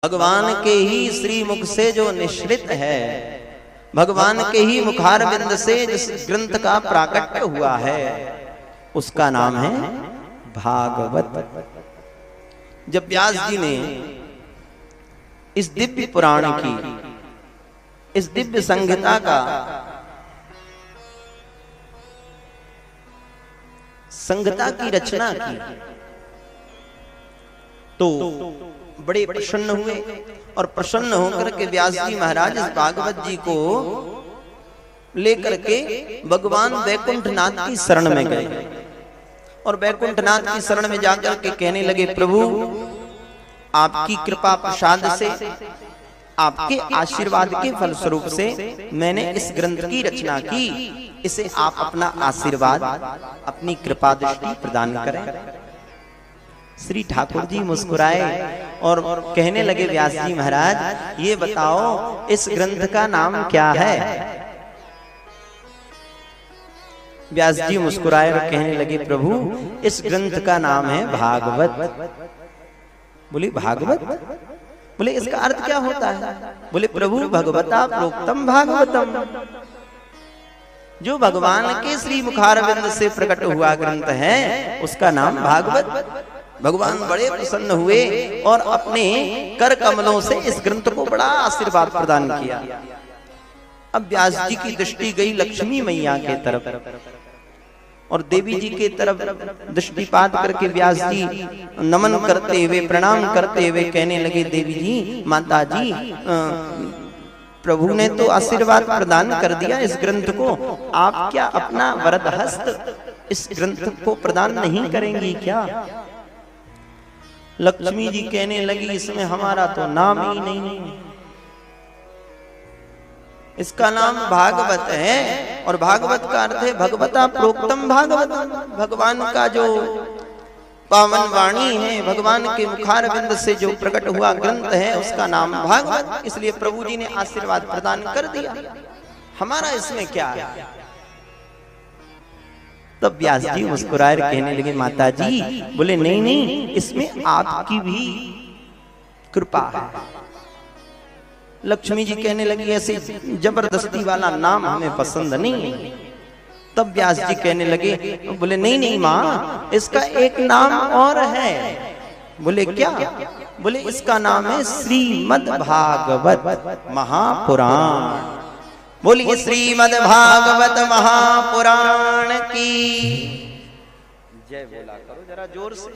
भगवान के ही श्रीमुख से जो निश्रित है, भगवान के ही मुखारविंद से जिस ग्रंथ का प्राकट्य हुआ है उसका नाम है भागवत। जब व्यास जी ने इस दिव्य पुराण की, इस दिव्य संहिता का संहिता की रचना की तो बड़े प्रसन्न हुए और प्रसन्न होकर के व्यास जी महाराज इस भागवत जी को लेकर के भगवान वैकुंठनाथ की शरण में गए और वैकुंठनाथ की शरण में जाकर के कहने लगे, प्रभु आपकी कृपा प्रसाद से, आपके आशीर्वाद के फलस्वरूप से मैंने इस ग्रंथ की रचना की, इसे आप अपना आशीर्वाद, अपनी कृपा दृष्टि प्रदान करें। श्री ठाकुर जी मुस्कुराए और कहने लगे, व्यास जी महाराज ये बताओ इस ग्रंथ का नाम क्या है। व्यास जी मुस्कुराए और कहने लगे, प्रभु इस ग्रंथ का नाम है भागवत। बोले भागवत? बोले इसका अर्थ क्या होता है? बोले प्रभु भगवता प्रोक्तम भागवतम, जो भगवान के श्री मुखारविंद से प्रकट हुआ ग्रंथ है उसका नाम भागवत। भगवान बड़े प्रसन्न हुए और अपने कर कमलों से इस ग्रंथ को बड़ा आशीर्वाद प्रदान किया। अब व्यास जी की दृष्टि गई लक्ष्मी मैया के तरफ और देवी जी के तरफ दृष्टिपात करके व्यास जी नमन करते हुए, प्रणाम करते हुए कहने लगे, देवी जी, माता जी, प्रभु ने तो आशीर्वाद प्रदान कर दिया इस ग्रंथ को, आप क्या अपना वरद हस्त इस ग्रंथ को प्रदान नहीं करेंगी क्या? लक्ष्मी जी कहने लगी, इसमें हमारा तो नाम ही नहीं है, इसका नाम भागवत है और भागवत का अर्थ है भगवता प्रोक्तम भागवतम, भगवान का जो पावन वाणी है, भगवान के मुखारविंद से जो प्रकट हुआ ग्रंथ है उसका नाम भागवत। इसलिए प्रभु जी ने आशीर्वाद प्रदान कर दिया, हमारा इसमें क्या है? तब व्यास जी मुस्कुराए कहने लगे, माता जी, बोले नहीं नहीं, इसमें आपकी भी कृपा है। लक्ष्मी जी कहने लगी, ऐसे जबरदस्ती वाला नाम हमें पसंद नहीं है। तब व्यास जी कहने लगे, बोले नहीं नहीं माँ, इसका एक नाम और है। बोले क्या? बोले इसका नाम है श्रीमद् भागवत महापुराण। बोलिए श्रीमद् भागवत महापुराण की जय। बोला करो जरा जोर से।